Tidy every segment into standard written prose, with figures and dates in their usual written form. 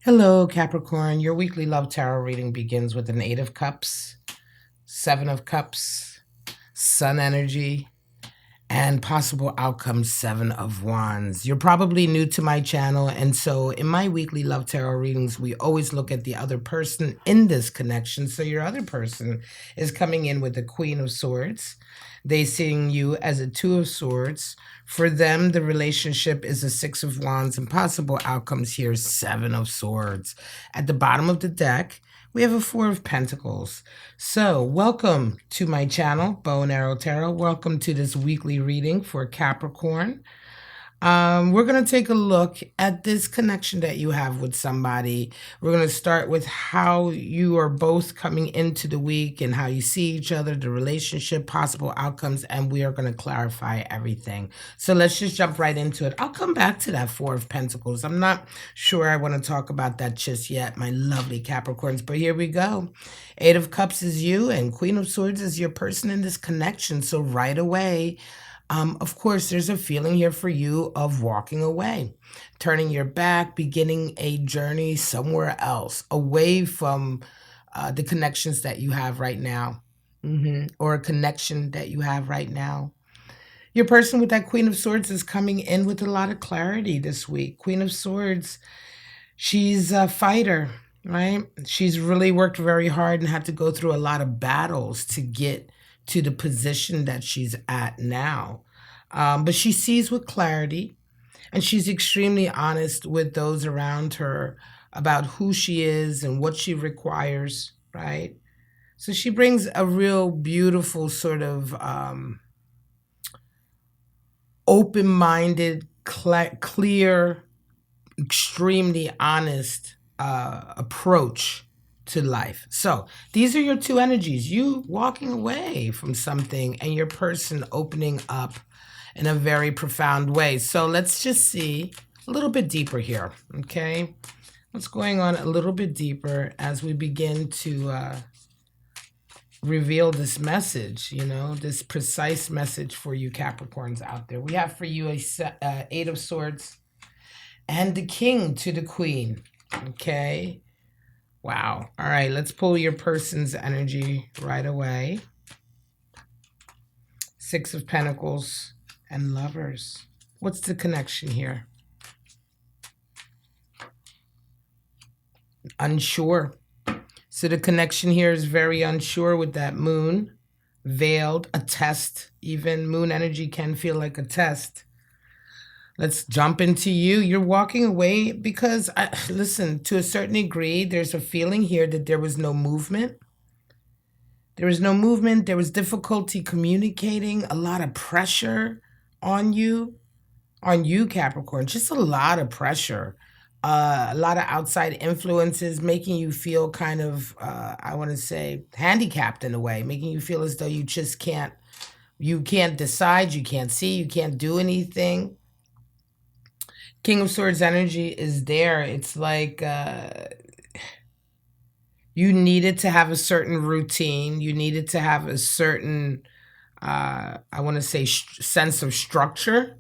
Hello, Capricorn. Your weekly love tarot reading begins with an Eight of Cups, Seven of Cups, Sun energy, and possible outcome Seven of Wands. You're probably new to my channel, and so in my weekly love tarot readings, we always look at the other person in this connection. So your other person is coming in with the Queen of Swords. They seeing you as a Two of Swords. For them, the relationship is a Six of Wands, and possible outcomes here, Seven of Swords. At the bottom of the deck, we have a Four of Pentacles. So welcome to my channel, Bow and Arrow Tarot. Welcome to this weekly reading for Capricorn. We're going to take a look at this connection that you have with somebody. We're going to start with how you are both coming into the week and how you see each other, the relationship, possible outcomes, and we are going to clarify everything. So let's just jump right into it. I'll come back to that Four of Pentacles. I'm not sure I want to talk about that just yet, my lovely Capricorns, but here we go. Eight of Cups is you and Queen of Swords is your person in this connection. So right away, of course, there's a feeling here for you of walking away, turning your back, beginning a journey somewhere else, away from the connections that you have right now, or a connection that you have right now. Your person with that Queen of Swords is coming in with a lot of clarity this week. Queen of Swords, she's a fighter, right? She's really worked very hard and had to go through a lot of battles to get to the position that she's at now. But she sees with clarity, and she's extremely honest with those around her about who she is and what she requires, right? So she brings a real beautiful sort of open-minded, clear, extremely honest approach to life. So these are your two energies, you walking away from something and your person opening up in a very profound way. So let's just see a little bit deeper here, okay? What's going on a little bit deeper as we begin to reveal this message, this precise message for you Capricorns out there. We have for you a Eight of Swords and the King to the Queen, okay? Wow. All right, let's pull your person's energy right away. Six of Pentacles and Lovers. What's the connection here? Unsure. So the connection here is very unsure with that moon. Veiled, a test. Even moon energy can feel like a test. Let's jump into you. You're walking away because, listen, to a certain degree, there's a feeling here that there was no movement. There was no movement. There was difficulty communicating, a lot of pressure on you, Capricorn. Just a lot of pressure. A lot of outside influences making you feel kind of, I want to say, handicapped in a way, making you feel as though you just can't decide, you can't see, you can't do anything. King of Swords energy is there. It's like you needed to have a certain routine. You needed to have a certain, I want to say, sense of structure,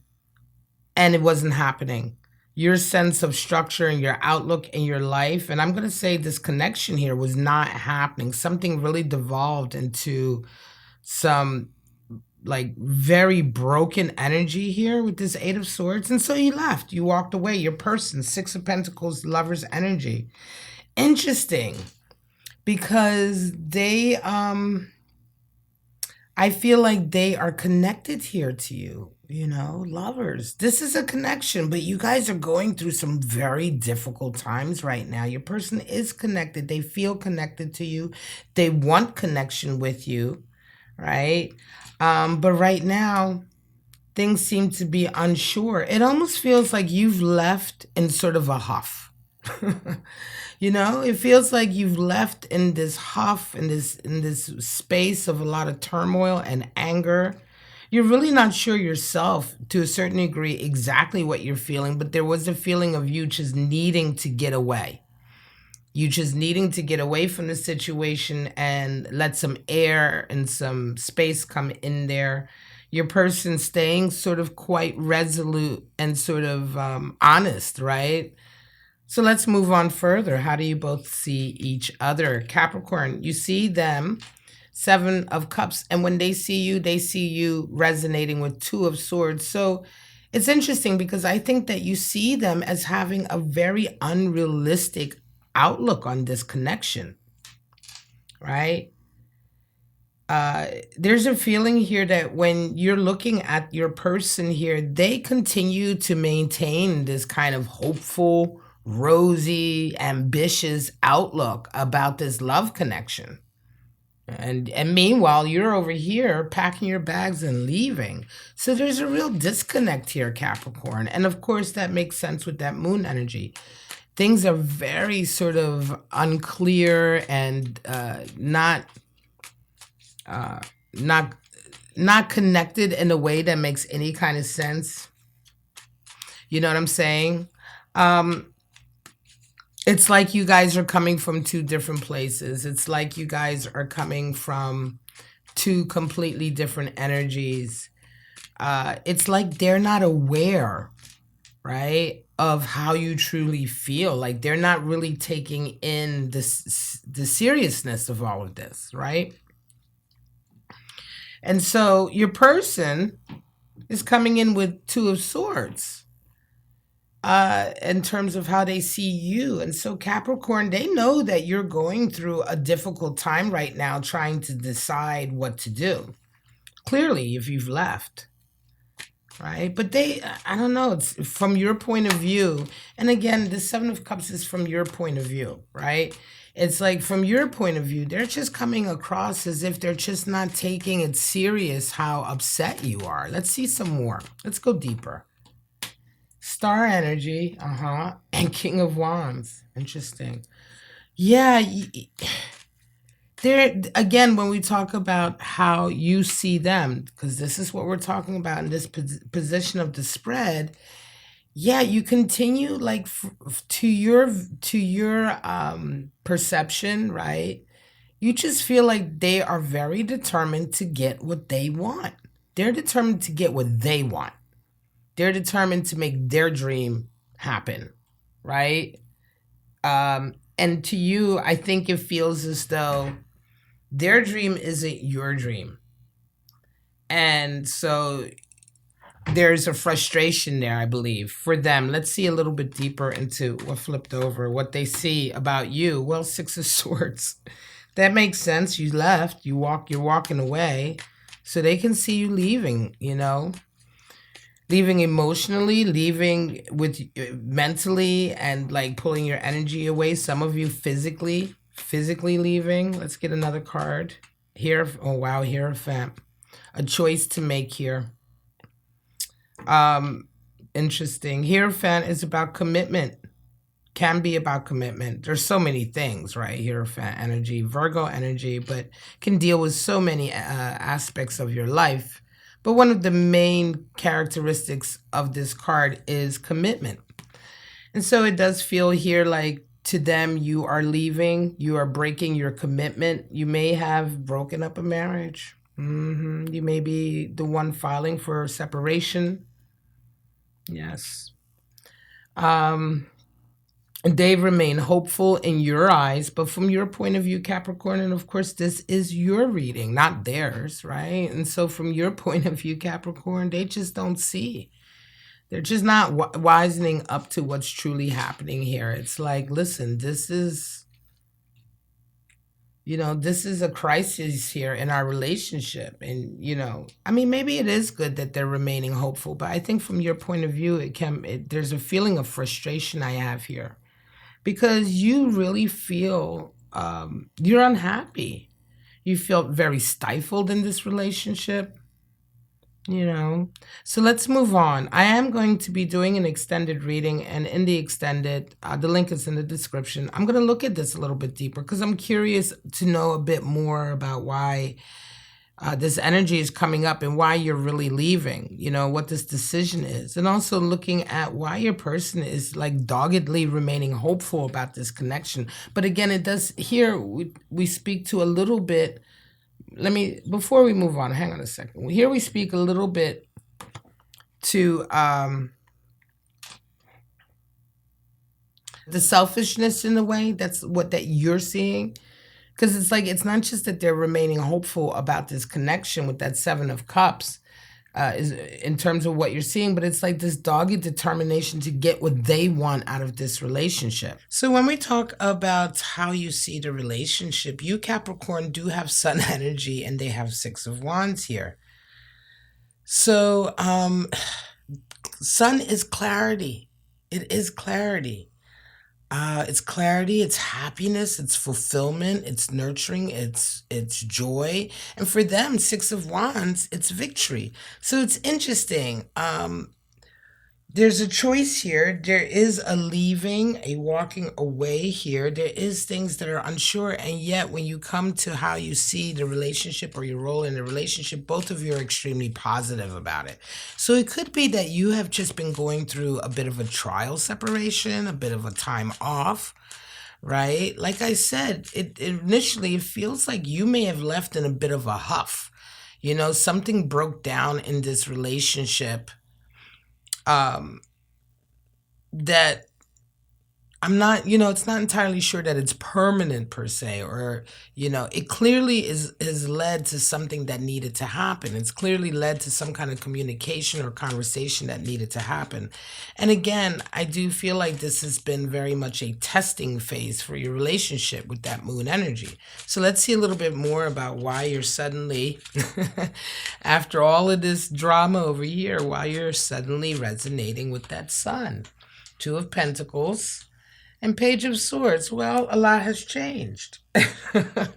and it wasn't happening. Your sense of structure and your outlook in your life, and I'm going to say this connection here was not happening. Something really devolved into some like very broken energy here with this Eight of Swords. And so you left, you walked away. Your person, Six of Pentacles, Lovers energy. Interesting, because they, I feel like they are connected here to you, lovers. This is a connection, but you guys are going through some very difficult times right now. Your person is connected. They feel connected to you. They want connection with you, right? But right now, things seem to be unsure. It almost feels like you've left in sort of a huff. It feels like you've left in this huff, in this space of a lot of turmoil and anger. You're really not sure yourself, to a certain degree, exactly what you're feeling, but there was a feeling of you just needing to get away. You just needing to get away from the situation and let some air and some space come in there. Your person staying sort of quite resolute and sort of honest, right? So let's move on further. How do you both see each other? Capricorn, you see them, 7 of Cups, and when they see you resonating with 2 of Swords. So it's interesting because I think that you see them as having a very unrealistic outlook on this connection, right? There's a feeling here that when you're looking at your person here, they continue to maintain this kind of hopeful, rosy, ambitious outlook about this love connection. And meanwhile, you're over here packing your bags and leaving. So there's a real disconnect here, Capricorn. And of course, that makes sense with that moon energy. Things are very sort of unclear and uh, not not connected in a way that makes any kind of sense. You know what I'm saying? Um, it's like you guys are coming from 2 different places. It's like you guys are coming from 2 completely different energies. It's like they're not aware, right, of how you truly feel. Like they're not really taking in the seriousness of all of this, right? And so your person is coming in with 2 of Swords in terms of how they see you. And so Capricorn, they know that you're going through a difficult time right now trying to decide what to do. Clearly, if you've left, right? But I don't know, it's from your point of view. And again, the 7 of Cups is from your point of view, right? It's like from your point of view, they're just coming across as if they're just not taking it serious how upset you are. Let's see some more. Let's go deeper. Star energy, and King of Wands. Interesting. Yeah, there again, when we talk about how you see them, because this is what we're talking about in this position of the spread. Yeah, you continue like to your perception, right? You just feel like they are very determined to get what they want. They're determined to get what they want. They're determined to make their dream happen, right? And to you, I think it feels as though their dream isn't your dream. And so there's a frustration there, I believe, for them. Let's see a little bit deeper into what flipped over, what they see about you. Well, 6 of Swords. That makes sense. You left, you're walking away. So they can see you leaving, leaving emotionally, leaving with mentally, and like pulling your energy away. Some of you physically leaving. Let's get another card here. Oh wow, Hierophant. A choice to make here. Interesting. Hierophant is about commitment. Can be about commitment. There's so many things, right? Hierophant energy, Virgo energy, but can deal with so many aspects of your life. But one of the main characteristics of this card is commitment. And so it does feel here like to them, you are leaving, you are breaking your commitment. You may have broken up a marriage. You may be the one filing for separation. Yes. They remain hopeful in your eyes, but from your point of view, Capricorn, and of course, this is your reading, not theirs, right? And so from your point of view, Capricorn, they just don't see. They're just not wisening up to what's truly happening here. It's like, listen, this is a crisis here in our relationship. And, I mean, maybe it is good that they're remaining hopeful, but I think from your point of view, there's a feeling of frustration I have here. Because you really feel you're unhappy. You feel very stifled in this relationship, So let's move on. I am going to be doing an extended reading, and in the extended, the link is in the description. I'm going to look at this a little bit deeper because I'm curious to know a bit more about why this energy is coming up and why you're really leaving, what this decision is. And also looking at why your person is like doggedly remaining hopeful about this connection. But again, it does here, we speak to a little bit. Before we move on, hang on a second. Here we speak a little bit to The selfishness in a way, that's what that you're seeing. Because it's like, it's not just that they're remaining hopeful about this connection with that Seven of Cups, is in terms of what you're seeing, but it's like this dogged determination to get what they want out of this relationship. So when we talk about how you see the relationship, you Capricorn do have Sun energy and they have Six of Wands here. So Sun is clarity. It is clarity. It's clarity, it's happiness, it's fulfillment, it's nurturing, it's joy. And for them, Six of Wands, it's victory. So it's interesting. There's a choice here. There is a leaving, a walking away here. There is things that are unsure. And yet when you come to how you see the relationship or your role in the relationship, both of you are extremely positive about it. So it could be that you have just been going through a bit of a trial separation, a bit of a time off, right? Like I said, initially it feels like you may have left in a bit of a huff. You know, something broke down in this relationship, that I'm not, it's not entirely sure that it's permanent per se, or, it clearly is led to something that needed to happen. It's clearly led to some kind of communication or conversation that needed to happen. And again, I do feel like this has been very much a testing phase for your relationship with that moon energy. So let's see a little bit more about why you're suddenly, after all of this drama over here, why you're suddenly resonating with that Sun. Two of Pentacles and Page of Swords. Well, a lot has changed. A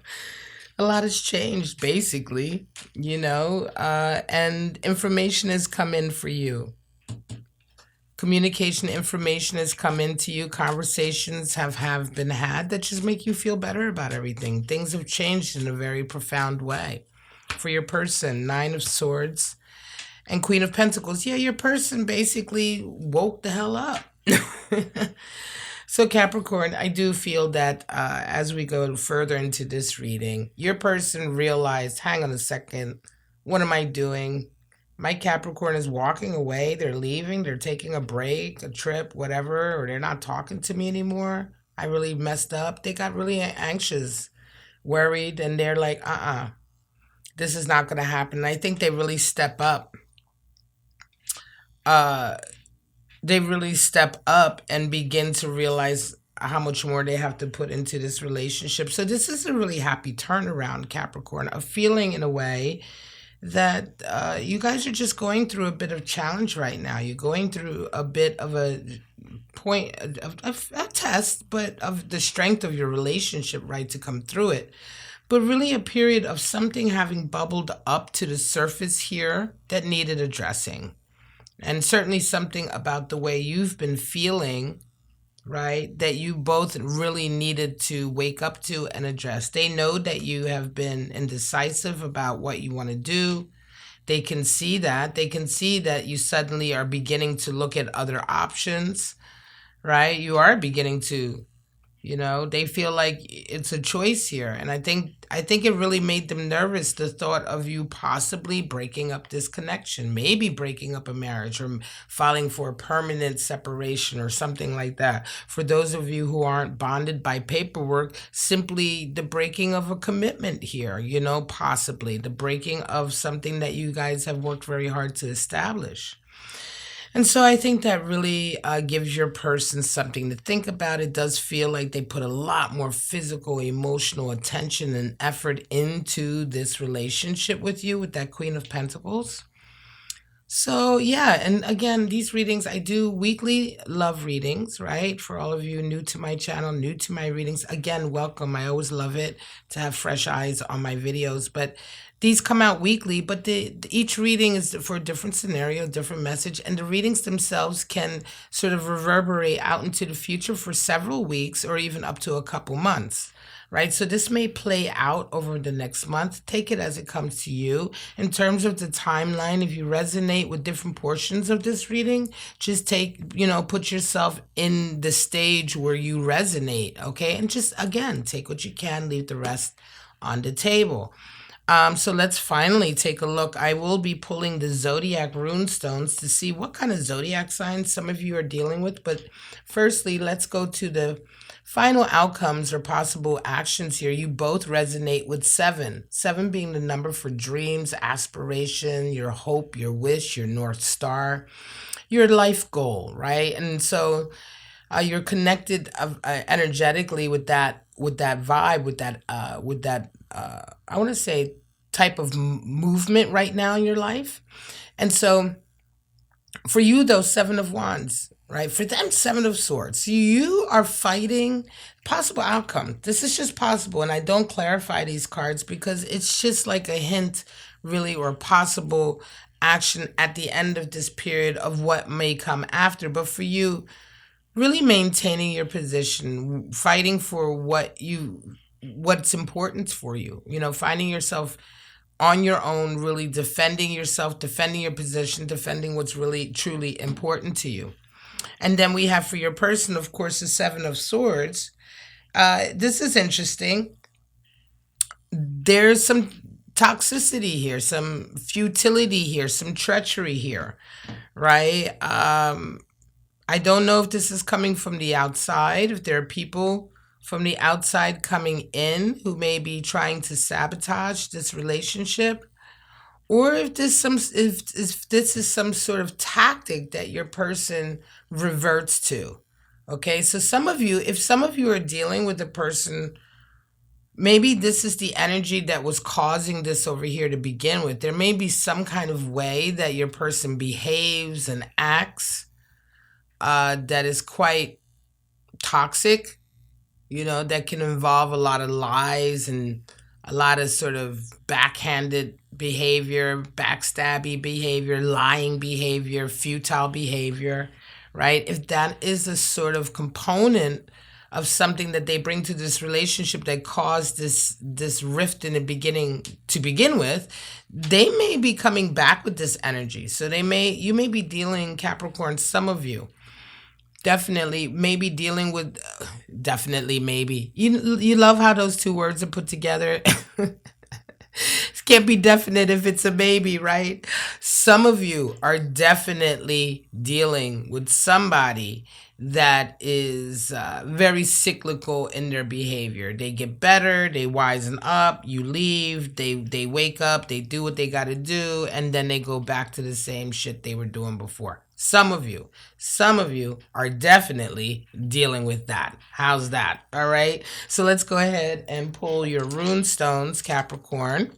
lot has changed, basically, and information has come in for you. Communication information has come into you. Conversations have been had that just make you feel better about everything. Things have changed in a very profound way. For your person, Nine of Swords and Queen of Pentacles. Yeah, your person basically woke the hell up. So Capricorn, I do feel that as we go further into this reading, your person realized, hang on a second, what am I doing? My Capricorn is walking away. They're leaving. They're taking a break, a trip, whatever, or they're not talking to me anymore. I really messed up. They got really anxious, worried, and they're like, this is not going to happen. And I think they really step up. They really step up and begin to realize how much more they have to put into this relationship. So this is a really happy turnaround, Capricorn, a feeling in a way that you guys are just going through a bit of challenge right now. You're going through a bit of a point of a test, but of the strength of your relationship, right, to come through it. But really a period of something having bubbled up to the surface here that needed addressing. And certainly something about the way you've been feeling, right, that you both really needed to wake up to and address. They know that you have been indecisive about what you want to do. They can see that. They can see that you suddenly are beginning to look at other options, right? You are beginning to, they feel like it's a choice here. And I think it really made them nervous, the thought of you possibly breaking up this connection, maybe breaking up a marriage or filing for a permanent separation or something like that. For those of you who aren't bonded by paperwork, simply the breaking of a commitment here, possibly the breaking of something that you guys have worked very hard to establish. And so I think that really gives your person something to think about. It does feel like they put a lot more physical, emotional attention and effort into this relationship with you, with that Queen of Pentacles. So yeah, and again, these readings, I do weekly love readings, right? For all of you new to my channel, new to my readings, again, welcome. I always love it to have fresh eyes on my videos, but these come out weekly, but each reading is for a different scenario, different message, and the readings themselves can sort of reverberate out into the future for several weeks or even up to a couple months, right? So this may play out over the next month. Take it as it comes to you. In terms of the timeline, if you resonate with different portions of this reading, just put yourself in the stage where you resonate, okay? And just, again, take what you can, leave the rest on the table. So let's finally take a look. I will be pulling the Zodiac rune stones to see what kind of Zodiac signs some of you are dealing with. But firstly, let's go to the final outcomes or possible actions here. You both resonate with 7. 7 being the number for dreams, aspiration, your hope, your wish, your North Star, your life goal, right? And so you're connected energetically with that vibe, with that I want to say type of movement right now in your life. And so for you, those 7 of wands, right? For them, 7 of swords. You are fighting possible outcome. This is just possible. And I don't clarify these cards because it's just like a hint, really, or possible action at the end of this period of what may come after. But for you, really maintaining your position, fighting for what's important for you, finding yourself on your own, really defending yourself, defending your position, defending what's really truly important to you. And then we have for your person, of course, the 7 of swords. This is interesting. There's some toxicity here, some futility here, some treachery here, right? I don't know if this is coming from the outside, if there are people from the outside coming in who may be trying to sabotage this relationship, or if this is some sort of tactic that your person reverts to. Okay, so if some of you are dealing with a person, maybe this is the energy that was causing this over here to begin with. There may be some kind of way that your person behaves and acts that is quite toxic, that can involve a lot of lies and a lot of sort of backhanded behavior, backstabby behavior, lying behavior, futile behavior, right? If that is a sort of component of something that they bring to this relationship that caused this rift in the beginning to begin with, they may be coming back with this energy. So you may be dealing, Capricorn, some of you, definitely maybe dealing with, definitely maybe. You love how those two words are put together. It can't be definite if it's a maybe, right? Some of you are definitely dealing with somebody that is very cyclical in their behavior. They get better, they wisen up, you leave, they wake up, they do what they got to do, and then they go back to the same shit they were doing before. Some of you are definitely dealing with that. How's that? All right. So let's go ahead and pull your rune stones, Capricorn.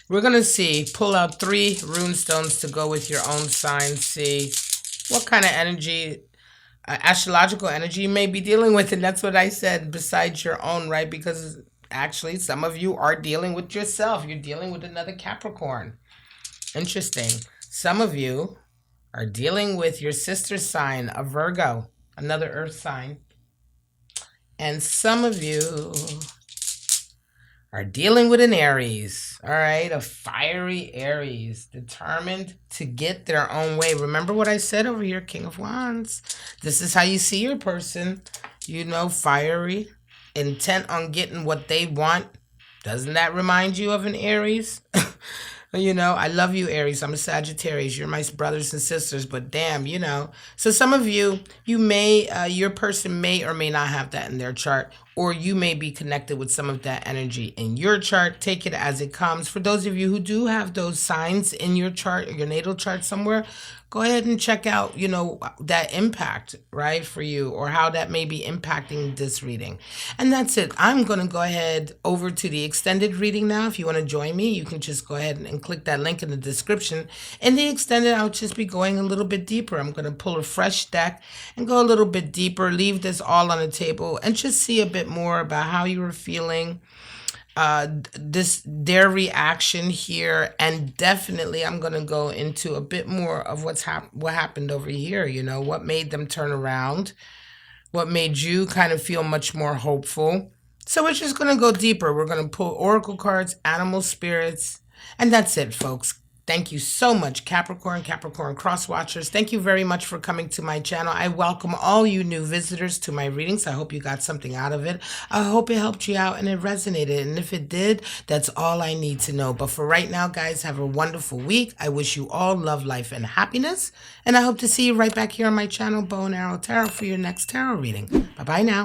We're going to pull out 3 rune stones to go with your own sign. See what kind of energy, astrological energy you may be dealing with. And that's what I said, besides your own, right? Because actually some of you are dealing with yourself. You're dealing with another Capricorn. Interesting. Some of you are dealing with your sister sign, a Virgo, another earth sign. And some of you are dealing with an Aries, all right? A fiery Aries, determined to get their own way. Remember what I said over here, King of Wands. This is how you see your person, fiery, intent on getting what they want. Doesn't that remind you of an Aries? I love you, Aries. I'm a Sagittarius. You're my brothers and sisters, but damn, So some of you may, your person may or may not have that in their chart, or you may be connected with some of that energy in your chart. Take it as it comes. For those of you who do have those signs in your chart or your natal chart somewhere, go ahead and check out, that impact, right, for you, or how that may be impacting this reading. And that's it. I'm going to go ahead over to the extended reading now. If you want to join me, you can just go ahead and click that link in the description. In the extended, I'll just be going a little bit deeper. I'm going to pull a fresh deck and go a little bit deeper, leave this all on the table, and just see a bit more about how you were feeling, their reaction here, and definitely I'm going to go into a bit more of what happened over here, what made them turn around, what made you kind of feel much more hopeful. So we're just going to go deeper. We're going to pull oracle cards, animal spirits, and that's it, folks. Thank you so much, Capricorn cross watchers. Thank you very much for coming to my channel. I welcome all you new visitors to my readings. I hope you got something out of it. I hope it helped you out and it resonated. And if it did, that's all I need to know. But for right now, guys, have a wonderful week. I wish you all love, life, and happiness. And I hope to see you right back here on my channel, Bow and Arrow Tarot, for your next tarot reading. Bye-bye now.